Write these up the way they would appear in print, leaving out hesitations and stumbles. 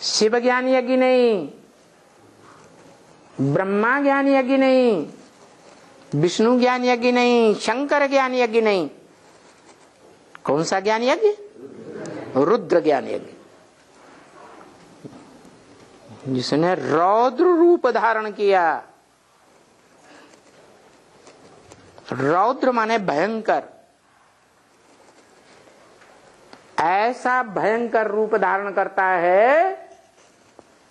शिव ज्ञान यज्ञ नहीं, ब्रह्मा ज्ञान यज्ञ नहीं, विष्णु ज्ञान यज्ञ नहीं, शंकर ज्ञान यज्ञ नहीं। कौन सा ज्ञान यज्ञ? रुद्र ज्ञान यज्ञ, जिसने रौद्र रूप धारण किया। रौद्र माने भयंकर, ऐसा भयंकर रूप धारण करता है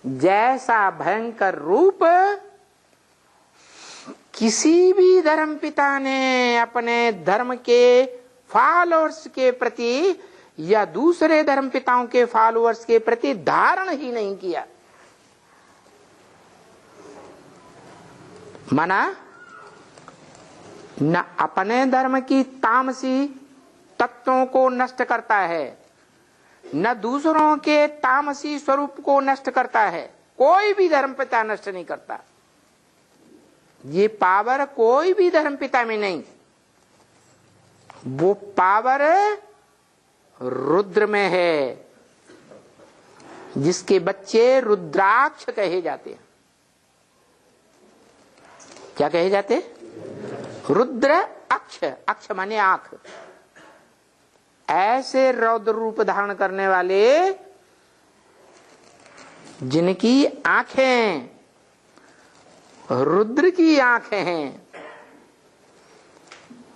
जैसा भयंकर रूप किसी भी धर्म पिता ने अपने धर्म के फॉलोअर्स के प्रति या दूसरे धर्म पिताओं के फॉलोअर्स के प्रति धारण ही नहीं किया। माना न अपने धर्म की तामसी तत्वों को नष्ट करता है, न दूसरों के तामसी स्वरूप को नष्ट करता है। कोई भी धर्म पिता नष्ट नहीं करता। ये पावर कोई भी धर्म पिता में नहीं, वो पावर रुद्र में है, जिसके बच्चे रुद्राक्ष कहे जाते हैं। क्या कहे जाते? रुद्र अक्ष, अक्ष माने आंख। ऐसे रौद्र रूप धारण करने वाले जिनकी आंखें रुद्र की आंखें हैं,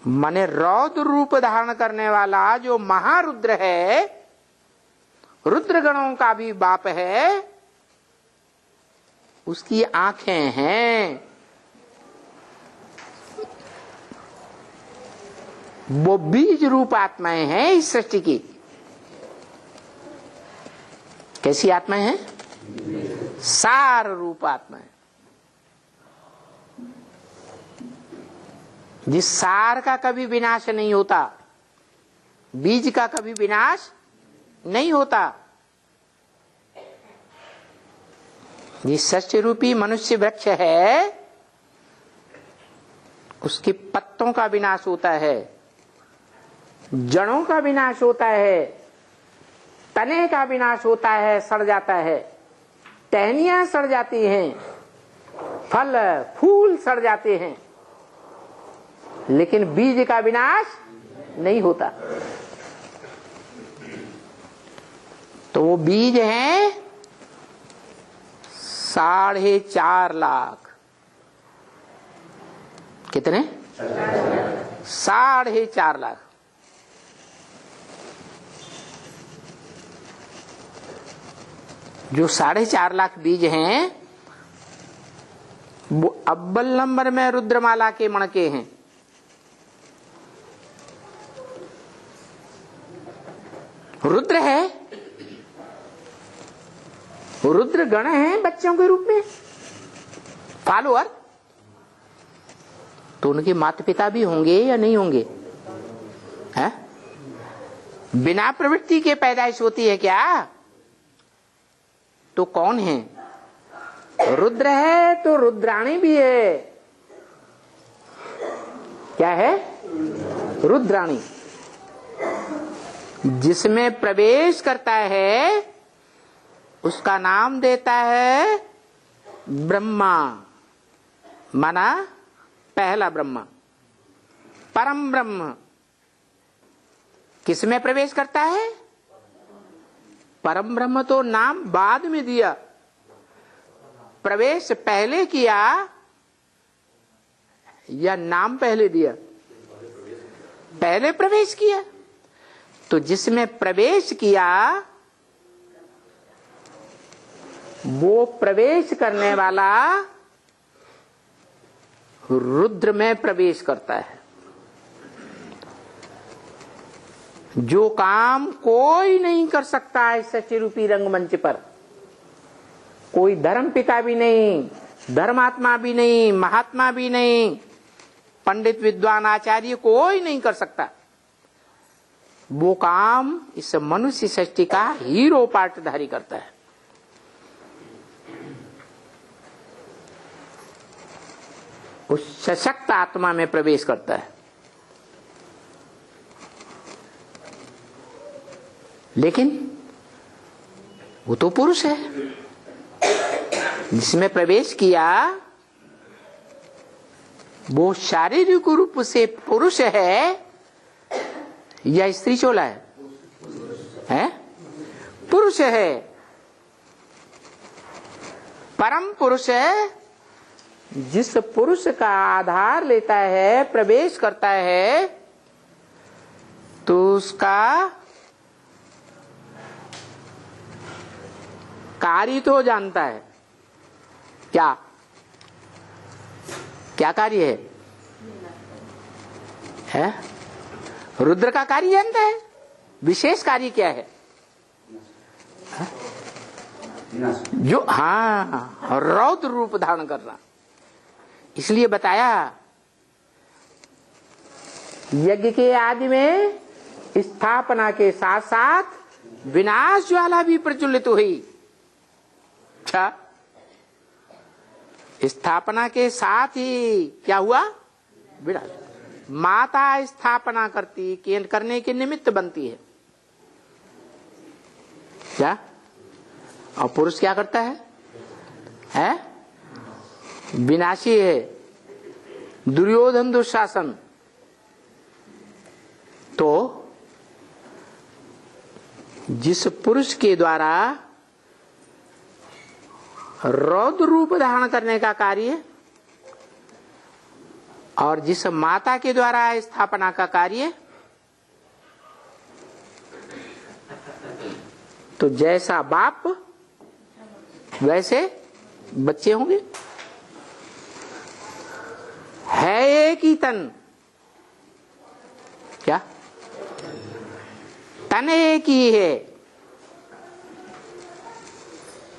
माने रौद्र रूप धारण करने वाला जो महारुद्र है, रुद्र गणों का भी बाप है, उसकी आंखें हैं। वो बीज रूप आत्माएं हैं इस सृष्टि की। कैसी आत्माएं हैं? सार रूप आत्माएं, जिस सार का कभी विनाश नहीं होता, बीज का कभी विनाश नहीं होता। जिस सृष्टि रूपी मनुष्य वृक्ष है, उसके पत्तों का विनाश होता है, जड़ों का विनाश होता है, तने का विनाश होता है, सड़ जाता है, टहनियां सड़ जाती हैं, फल फूल सड़ जाते हैं, लेकिन बीज का विनाश नहीं होता। तो वो बीज हैं 4.5 लाख। कितने? 4.5 लाख। जो 4.5 लाख बीज हैं, वो अव्वल नंबर में रुद्रमाला के मणके हैं। रुद्र है, रुद्र गण है बच्चों के रूप में, फॉलोअर। तो उनके माता पिता भी होंगे या नहीं होंगे? है? बिना प्रवृत्ति के पैदाइश होती है क्या? तो कौन है? रुद्र है तो रुद्राणी भी है। क्या है? रुद्राणी। जिसमें प्रवेश करता है उसका नाम देता है ब्रह्मा, माना पहला ब्रह्मा, परम ब्रह्म। किसमें प्रवेश करता है? परम ब्रह्म तो नाम बाद में दिया, प्रवेश पहले किया या नाम पहले दिया? पहले प्रवेश किया। तो जिसमें प्रवेश किया वो प्रवेश करने वाला रुद्र में प्रवेश करता है। जो काम कोई नहीं कर सकता है सच्चे रूपी रंगमंच पर, कोई धर्म पिता भी नहीं, धर्मात्मा भी नहीं, महात्मा भी नहीं, पंडित विद्वान आचार्य कोई नहीं कर सकता। वो काम इस मनुष्य सृष्टि का हीरो पार्टधारी करता है। उस सशक्त आत्मा में प्रवेश करता है। लेकिन वो तो पुरुष है। जिसमें प्रवेश किया वो शारीरिक रूप से पुरुष है या स्त्री चोला है? पुरुष है, परम पुरुष है। जिस पुरुष का आधार लेता है, प्रवेश करता है, तो उसका कार्य तो जानता है। क्या क्या कार्य है? रुद्र का कार्य जानता है। विशेष कार्य क्या है? जो रौद्र रूप धारण करना। इसलिए बताया यज्ञ के आदि में स्थापना के साथ साथ विनाश ज्वाला भी प्रज्वलित हुई। अच्छा, स्थापना के साथ ही क्या हुआ? विनाश। माता स्थापना करने के निमित्त बनती है क्या? और पुरुष क्या करता है? विनाशी है। दुर्योधन दुशासन तो जिस पुरुष के द्वारा रौद्र रूप धारण करने का कार्य और जिस माता के द्वारा स्थापना का कार्य, तो जैसा बाप वैसे बच्चे होंगे। है एक ही तन। क्या? तन एक ही है।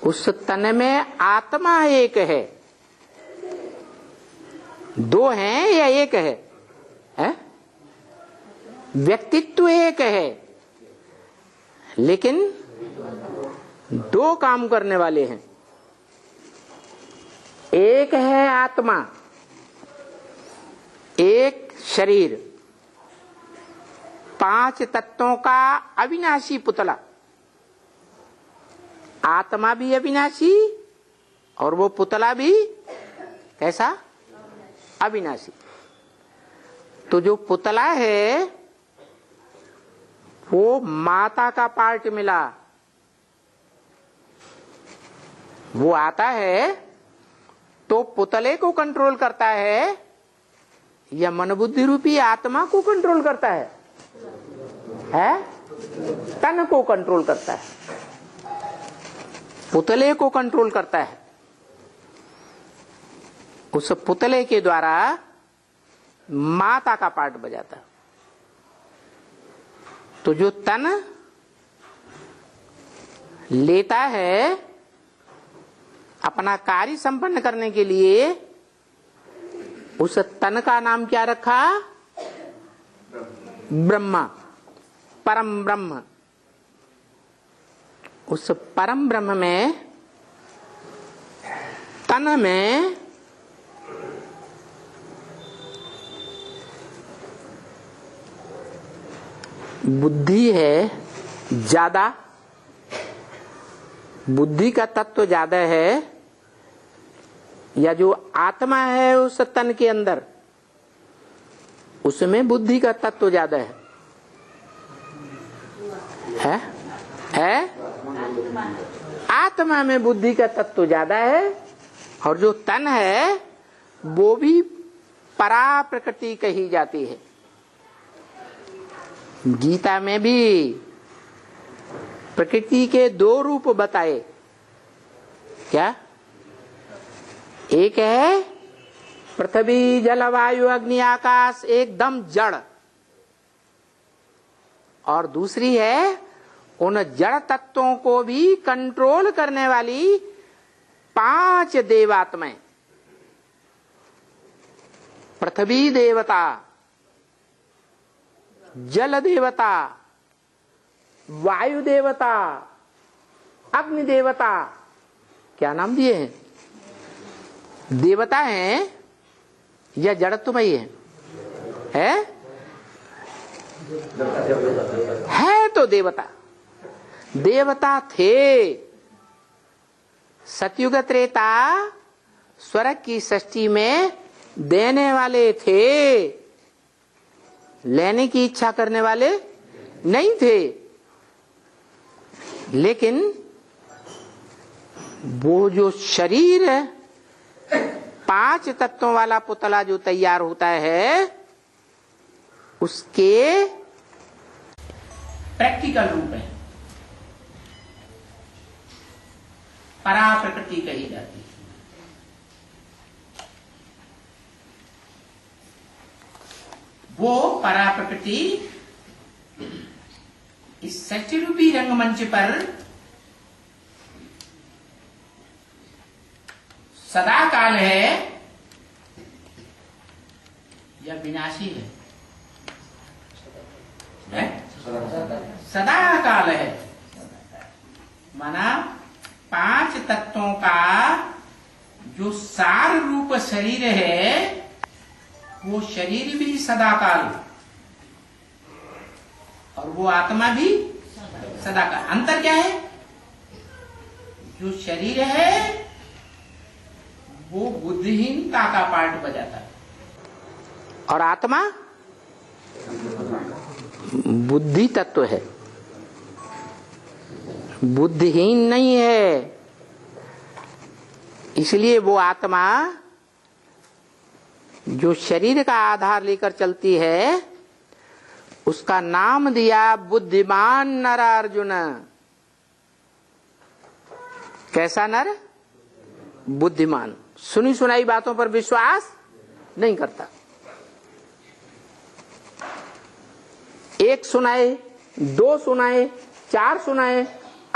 उस तन में आत्मा एक है। दो हैं या एक है? व्यक्तित्व एक है, लेकिन दो काम करने वाले हैं। एक है आत्मा, एक शरीर। 5 तत्वों का अविनाशी पुतला। आत्मा भी अविनाशी और वो पुतला भी कैसा? अविनाशी। तो जो पुतला है वो माता का पार्ट मिला। वो आता है तो पुतले को कंट्रोल करता है या मन बुद्धि रूपी आत्मा को कंट्रोल करता है? तन को कंट्रोल करता है, पुतले को कंट्रोल करता है। उस पुतले के द्वारा माता का पार्ट बजाता है। तो जो तन लेता है अपना कार्य संपन्न करने के लिए, उस तन का नाम क्या रखा? ब्रह्मा, परम ब्रह्म। उस परम ब्रह्म में, तन में बुद्धि है ज्यादा। बुद्धि का तत्व ज्यादा है, या जो आत्मा है उस तन के अंदर, उसमें बुद्धि का तत्व ज्यादा है? आत्मा में बुद्धि का तत्व ज्यादा है। और जो तन है वो भी परा प्रकृति कही जाती है। गीता में भी प्रकृति के 2 रूप बताए। क्या? एक है पृथ्वी जल वायु अग्नि आकाश एकदम जड़, और दूसरी है उन जड़ तत्वों को भी कंट्रोल करने वाली 5 देवात्माएं। पृथ्वी देवता, जल देवता, वायु देवता, अग्नि देवता। क्या नाम दिए हैं? देवता हैं या जड़त्वमयी है? है तो देवता। देवता थे सतयुग त्रेता स्वर्ग की सृष्टि में देने वाले थे, लेने की इच्छा करने वाले नहीं थे। लेकिन वो जो शरीर 5 तत्वों वाला पुतला जो तैयार होता है, उसके प्रैक्टिकल रूप है, परा प्रकृति कही जाती है। वो परा प्रकृति इस सृष्टि रूपी रंगमंच पर सदा काल है या विनाशी है? सदा काल है। माना 5 तत्वों का जो सार रूप शरीर है, वो शरीर भी सदाकाल और वो आत्मा भी सदाकाल। अंतर क्या है? जो शरीर है वो बुद्धिहीनता का पार्ट बजाता है और आत्मा बुद्धि तत्व है, बुद्धिहीन नहीं है। इसलिए वो आत्मा जो शरीर का आधार लेकर चलती है, उसका नाम दिया बुद्धिमान नर अर्जुन। कैसा नर? बुद्धिमान। सुनी सुनाई बातों पर विश्वास नहीं करता। 1 सुनाए, 2 सुनाए, 4 सुनाए,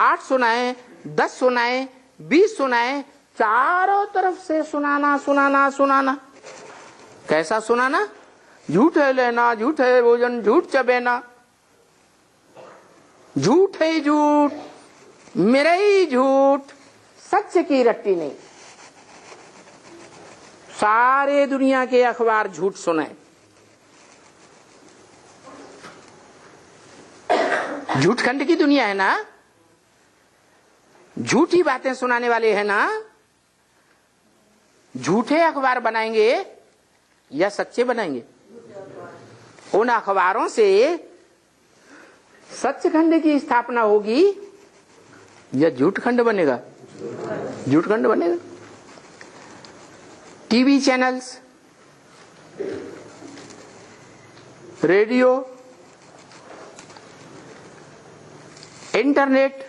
8 सुनाए, 10 सुनाए, 20 सुनाए, चारों तरफ से सुनाना सुनाना सुनाना। कैसा सुनाना? झूठ है लेना, झूठ है भोजन, झूठ चबेना, झूठ है झूठ, मेरा ही झूठ, सच की रट्टी नहीं। सारे दुनिया के अखबार झूठ सुने, झूठ खंड की दुनिया है ना, झूठी बातें सुनाने वाले हैं ना। झूठे अखबार बनाएंगे या सच्चे बनाएंगे? उन अखबारों से सचखंड की स्थापना होगी या झूठ खंड बनेगा? झूठ खंड बनेगा। टीवी चैनल्स, रेडियो, इंटरनेट,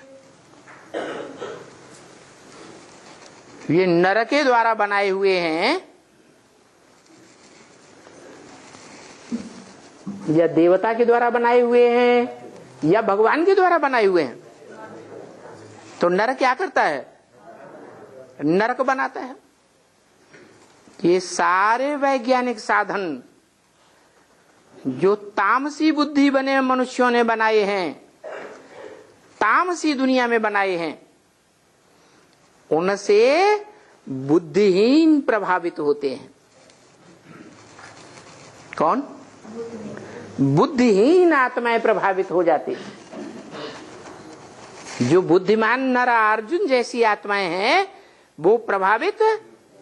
ये नर के द्वारा बनाए हुए हैं या देवता के द्वारा बनाए हुए हैं या भगवान के द्वारा बनाए हुए हैं? तो नर क्या करता है? नरक बनाता है। ये सारे वैज्ञानिक साधन जो तामसी बुद्धि बने मनुष्यों ने बनाए हैं, तामसी दुनिया में बनाए हैं, उनसे बुद्धिहीन प्रभावित होते हैं। कौन? बुद्धिहीन आत्माएं प्रभावित हो जाती हैं। जो बुद्धिमान नर अर्जुन जैसी आत्माएं हैं वो प्रभावित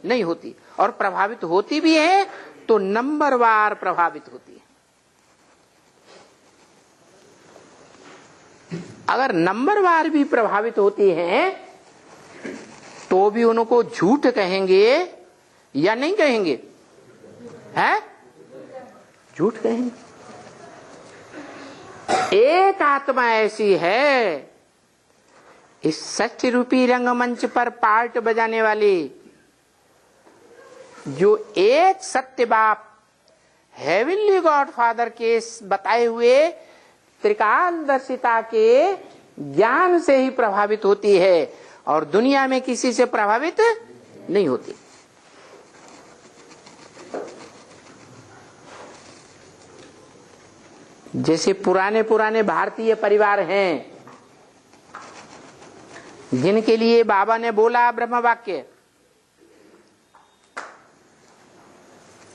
नहीं होती, और प्रभावित होती भी है तो नंबरवार प्रभावित होती है। अगर नंबरवार भी प्रभावित होती हैं तो भी उनको झूठ कहेंगे या नहीं कहेंगे? है? झूठ कहेंगे। एक आत्मा ऐसी है इस सत्य रूपी रंगमंच पर पार्ट बजाने वाली, जो एक सत्य बाप हेवनली गॉड फादर के बताए हुए त्रिकालदर्शिता के ज्ञान से ही प्रभावित होती है और दुनिया में किसी से प्रभावित नहीं होती। जैसे पुराने पुराने भारतीय परिवार हैं जिनके लिए बाबा ने बोला ब्रह्म वाक्य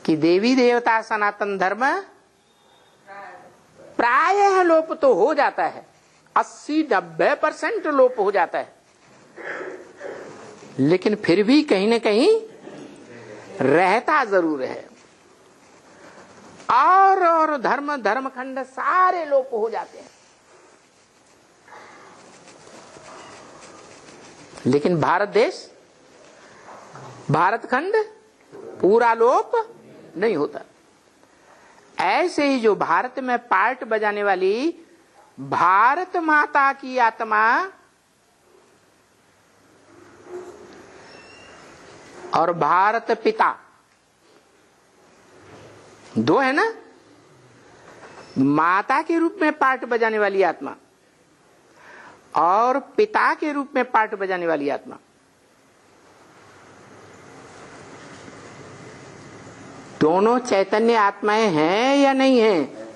कि देवी देवता सनातन धर्म प्रायः लोप तो हो जाता है, 80-90% लोप हो जाता है, लेकिन फिर भी कहीं न कहीं रहता जरूर है। और धर्मखंड सारे लोप हो जाते हैं, लेकिन भारत देश, भारतखंड पूरा लोप नहीं होता। ऐसे ही जो भारत में पार्ट बजाने वाली भारत माता की आत्मा और भारत पिता दो है ना, माता के रूप में पार्ट बजाने वाली आत्मा और पिता के रूप में पार्ट बजाने वाली आत्मा, दोनों चैतन्य आत्माएं हैं या नहीं हैं?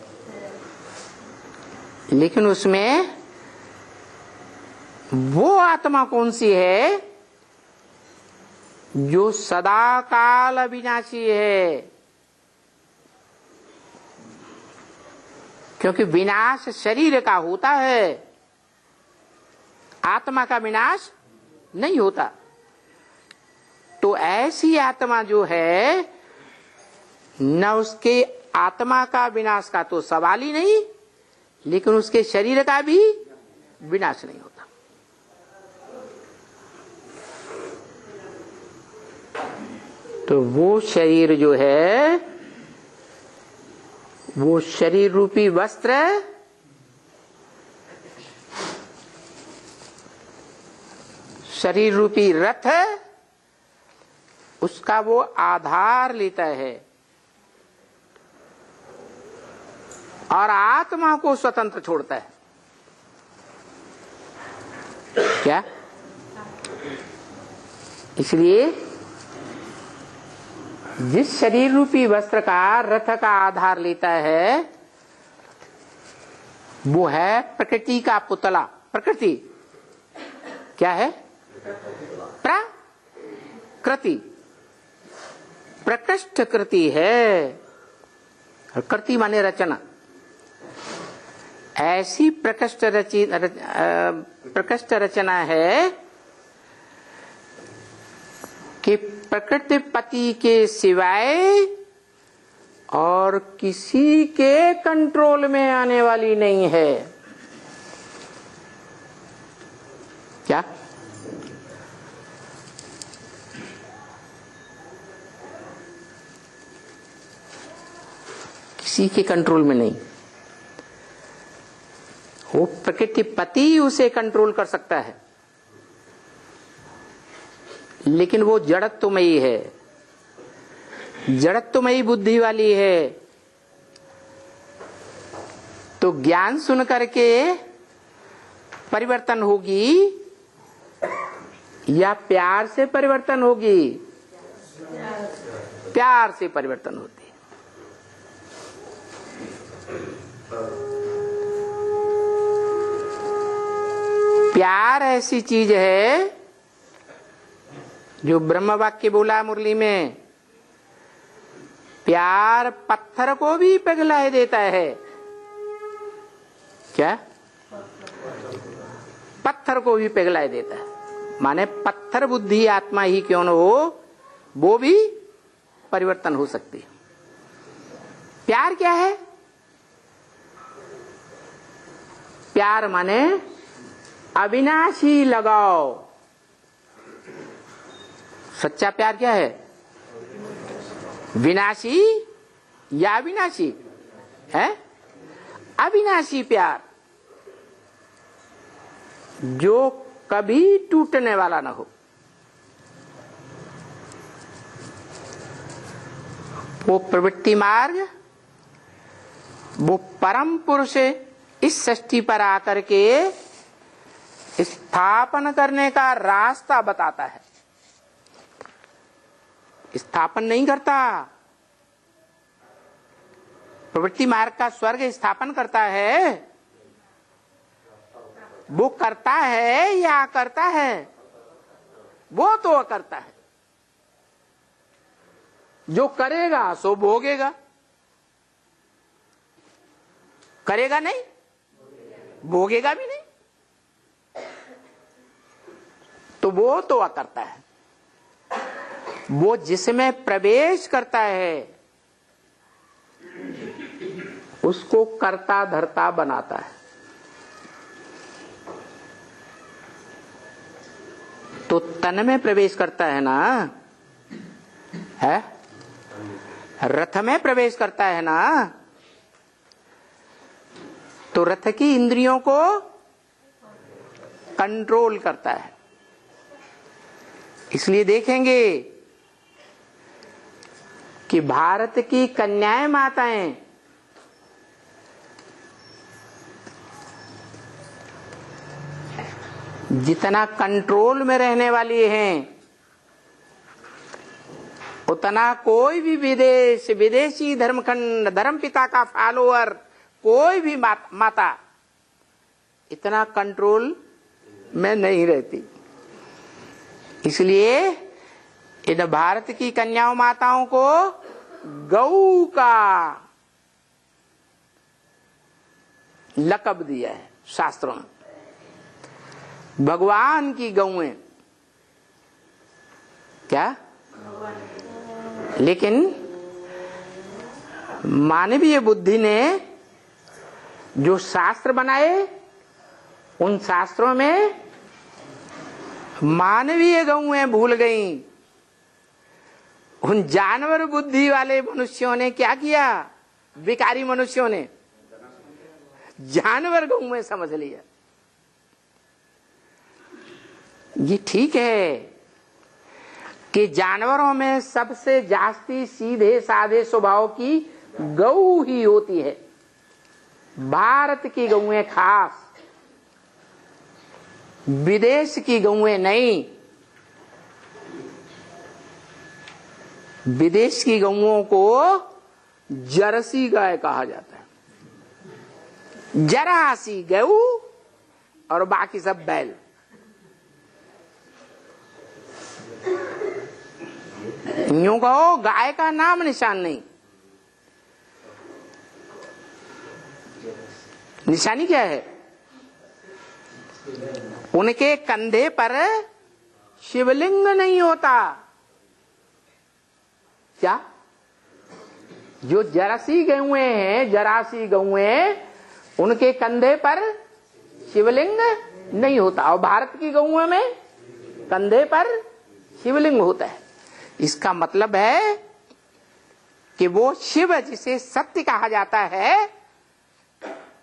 लेकिन उसमें वो आत्मा कौन सी है जो सदा काल अविनाशी है? क्योंकि विनाश शरीर का होता है, आत्मा का विनाश नहीं होता। तो ऐसी आत्मा जो है, न उसके आत्मा का विनाश का तो सवाल ही नहीं, लेकिन उसके शरीर का भी विनाश नहीं होता। तो वो शरीर जो है, वो शरीर रूपी वस्त्र शरीर रूपी रथ, उसका वो आधार लेता है और आत्मा को स्वतंत्र छोड़ता है। क्या? इसलिए जिस शरीर रूपी वस्त्र का रथ का आधार लेता है, वो है प्रकृति का पुतला। प्रकृति क्या है? प्रकृति, प्रकृष्ट कृति है। कृति माने रचना। ऐसी प्रकृष्ट रचना है कि प्रकृति पति के सिवाय और किसी के कंट्रोल में आने वाली नहीं है। क्या? किसी के कंट्रोल में नहीं। वो प्रकृति पति उसे कंट्रोल कर सकता है, लेकिन वो जड़त्वमयी है, जड़त्वमयी बुद्धि वाली है। तो ज्ञान सुन करके परिवर्तन होगी या प्यार से परिवर्तन होगी? प्यार से परिवर्तन होती है। प्यार ऐसी चीज है जो ब्रह्म वाक्य बोला मुरली में, प्यार पत्थर को भी पिघला देता है। क्या? पत्थर को भी पिघला देता है। माने पत्थर बुद्धि आत्मा ही क्यों न हो, वो भी परिवर्तन हो सकती है। प्यार क्या है? प्यार माने अविनाशी लगाव। सच्चा प्यार क्या है? विनाशी या अविनाशी है? अविनाशी प्यार जो कभी टूटने वाला ना हो। वो प्रवृत्ति मार्ग, वो परम पुरुष इस सृष्टि पर आकर के स्थापन करने का रास्ता बताता है। स्थापन नहीं करता। प्रवृत्ति मार्ग का स्वर्ग स्थापन करता है, वो करता है या करता है? वो तो करता है। जो करेगा सो भोगेगा, करेगा नहीं, भोगेगा भी नहीं। तो वो तो करता है। वो जिसमें प्रवेश करता है उसको कर्ता धर्ता बनाता है। तो तन में प्रवेश करता है ना, है रथ में प्रवेश करता है ना, तो रथ की इंद्रियों को कंट्रोल करता है। इसलिए देखेंगे कि भारत की कन्याएं माताएं जितना कंट्रोल में रहने वाली हैं उतना कोई भी विदेशी धर्मखंड धर्म पिता का फॉलोअर कोई भी माता इतना कंट्रोल में नहीं रहती। इसलिए इन भारत की कन्याओं माताओं को गौ का लक़ब दिया है शास्त्रों में। भगवान की गौएं क्या, लेकिन मानवीय बुद्धि ने जो शास्त्र बनाए उन शास्त्रों में मानवीय गौएं भूल गईं। उन जानवर बुद्धि वाले मनुष्यों ने क्या किया, विकारी मनुष्यों ने जानवर गौएं समझ लिया। ये ठीक है कि जानवरों में सबसे जास्ती सीधे साधे स्वभाव की गौ ही होती है। भारत की गौएं खास, विदेश की गौएं नहीं। विदेश की गौओं को जर्सी गाय कहा जाता है। जरा सी गऊ और बाकी सब बैल। यूं कहो गाय का नाम निशान नहीं। निशानी क्या है? उनके कंधे पर शिवलिंग नहीं होता। क्या? जो जरासी गौएं हैं, जरासी गौएं, उनके कंधे पर शिवलिंग नहीं होता और भारत की गौओं में कंधे पर शिवलिंग होता है। इसका मतलब है कि वो शिव जिसे सत्य कहा जाता है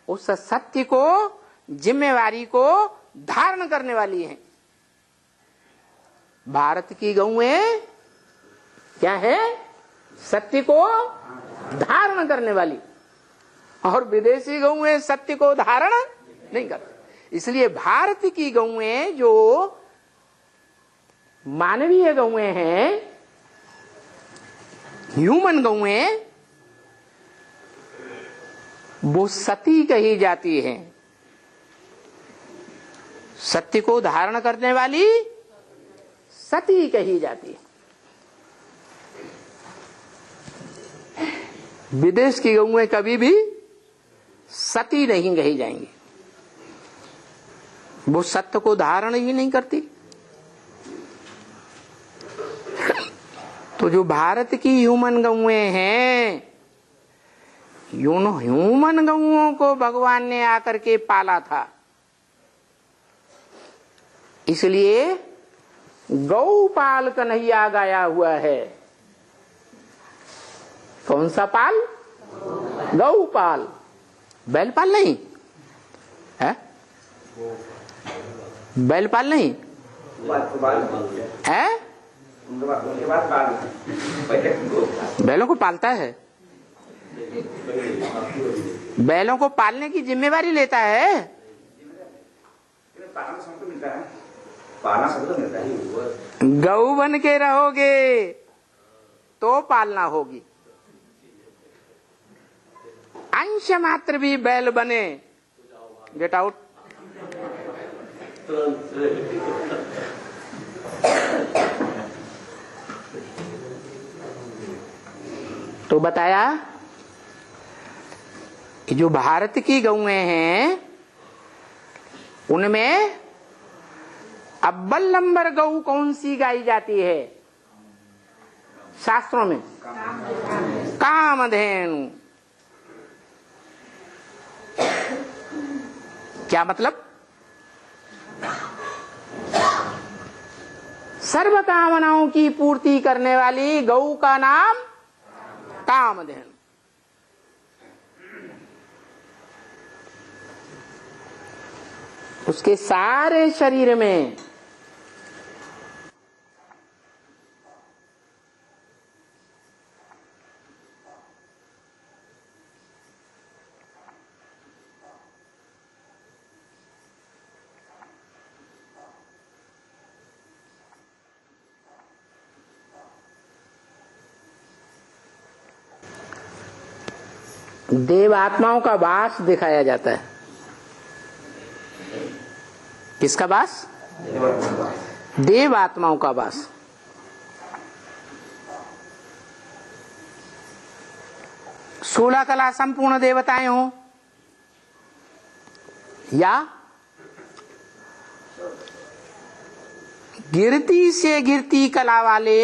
उस सत्य को, जिम्मेवारी को धारण करने वाली है। भारत की गौएं क्या है? सत्य को धारण करने वाली। और विदेशी गौएं सत्य को धारण नहीं करती। इसलिए भारत की गौएं जो मानवीय गौएं हैं, ह्यूमन गौएं, वो सती कही जाती हैं। सत्य को धारण करने वाली सती कही जाती है। विदेश की गौएं कभी भी सती नहीं कही जाएंगी। वो सत्य को धारण ही नहीं करती। तो जो भारत की ह्यूमन गौएं हैं, ह्यूमन गौओं को भगवान ने आकर के पाला था। इसलिए गौपाल कन्हैया गाया हुआ है। कौन सा पाल? गौपाल। बैलपाल नहीं है? बैलपाल नहीं है? बैलों को पालता है। बैलों को पालने की जिम्मेवारी लेता है। गौ बन के रहोगे तो पालना होगी। अंश मात्र भी बैल बने, गेट आउट। तो बताया कि जो भारत की गौएं हैं उनमें अव्वल नंबर गौ कौन सी गाई जाती है? शास्त्रों में? कामधेनु। क्या मतलब? सर्व कामनाओं की पूर्ति करने वाली गौ का नाम कामधेनु। उसके सारे शरीर में देव आत्माओं का वास दिखाया जाता है। किसका वास? देव आत्माओं का वास। सोलह कला संपूर्ण देवताएं हो या गिरती से गिरती कला वाले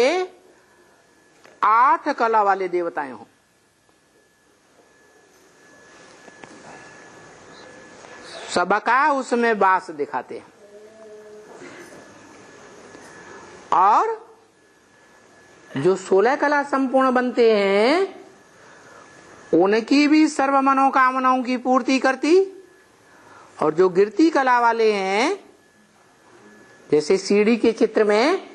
8 कला वाले देवताएं हो, सबका उसमें वास दिखाते हैं। और जो 16 कला संपूर्ण बनते हैं उनकी भी सर्व मनोकामनाओं की पूर्ति करती, और जो गिरती कला वाले हैं, जैसे सीढ़ी के चित्र में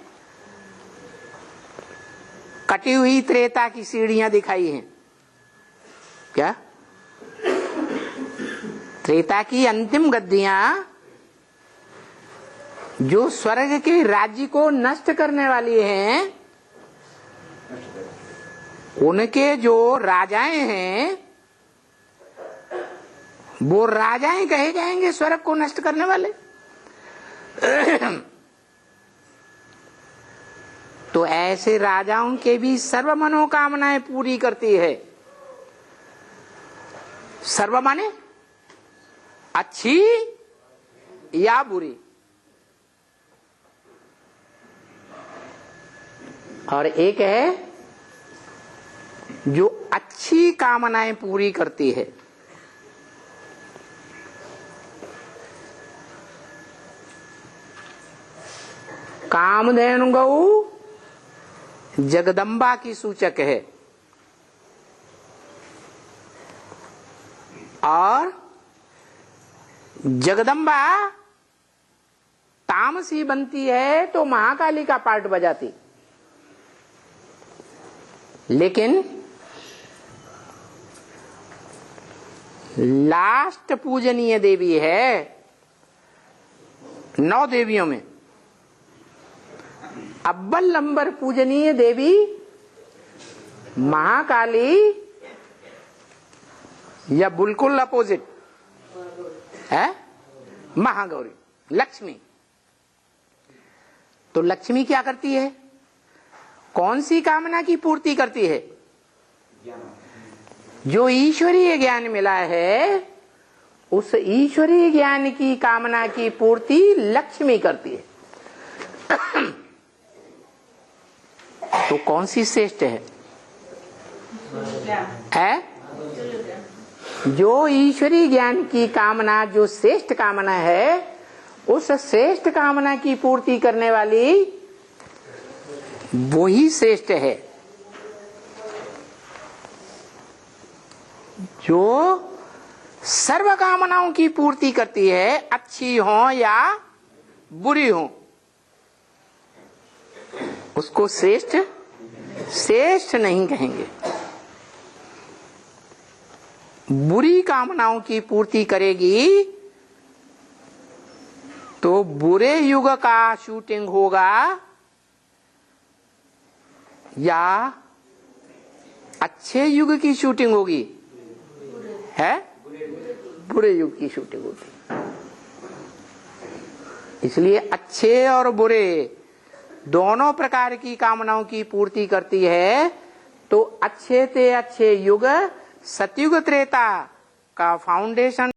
कटी हुई त्रेता की सीढ़ियां दिखाई हैं। क्या? त्रेता की अंतिम गद्दियां जो स्वर्ग के राज्य को नष्ट करने वाली हैं, उनके जो राजाएं हैं वो राजाएं कहे जाएंगे स्वर्ग को नष्ट करने वाले। तो ऐसे राजाओं के भी सर्व मनोकामनाएं पूरी करती है। सर्व माने अच्छी या बुरी। और एक है जो अच्छी कामनाएं पूरी करती है। कामधेनु गौ जगदम्बा की सूचक है, और जगदम्बा तामसी बनती है तो महाकाली का पार्ट बजाती। लेकिन लास्ट पूजनीय देवी है 9 देवियों में। अव्वल नंबर पूजनीय देवी महाकाली या बिल्कुल अपोजिट है महागौरी, लक्ष्मी। तो लक्ष्मी क्या करती है? कौन सी कामना की पूर्ति करती है? जो ईश्वरीय ज्ञान मिला है उस ईश्वरीय ज्ञान की कामना की पूर्ति लक्ष्मी करती है। तो कौन सी श्रेष्ठ है? जो ईश्वरीय ज्ञान की कामना, जो श्रेष्ठ कामना है, उस श्रेष्ठ कामना की पूर्ति करने वाली वो ही श्रेष्ठ है। जो सर्व कामनाओं की पूर्ति करती है, अच्छी हो या बुरी हो, उसको श्रेष्ठ नहीं कहेंगे। बुरी कामनाओं की पूर्ति करेगी तो बुरे युग का शूटिंग होगा या अच्छे युग की शूटिंग होगी? है बुरे युग की शूटिंग होगी। इसलिए अच्छे और बुरे दोनों प्रकार की कामनाओं की पूर्ति करती है। तो अच्छे से अच्छे युग सतयुग त्रेता का फाउंडेशन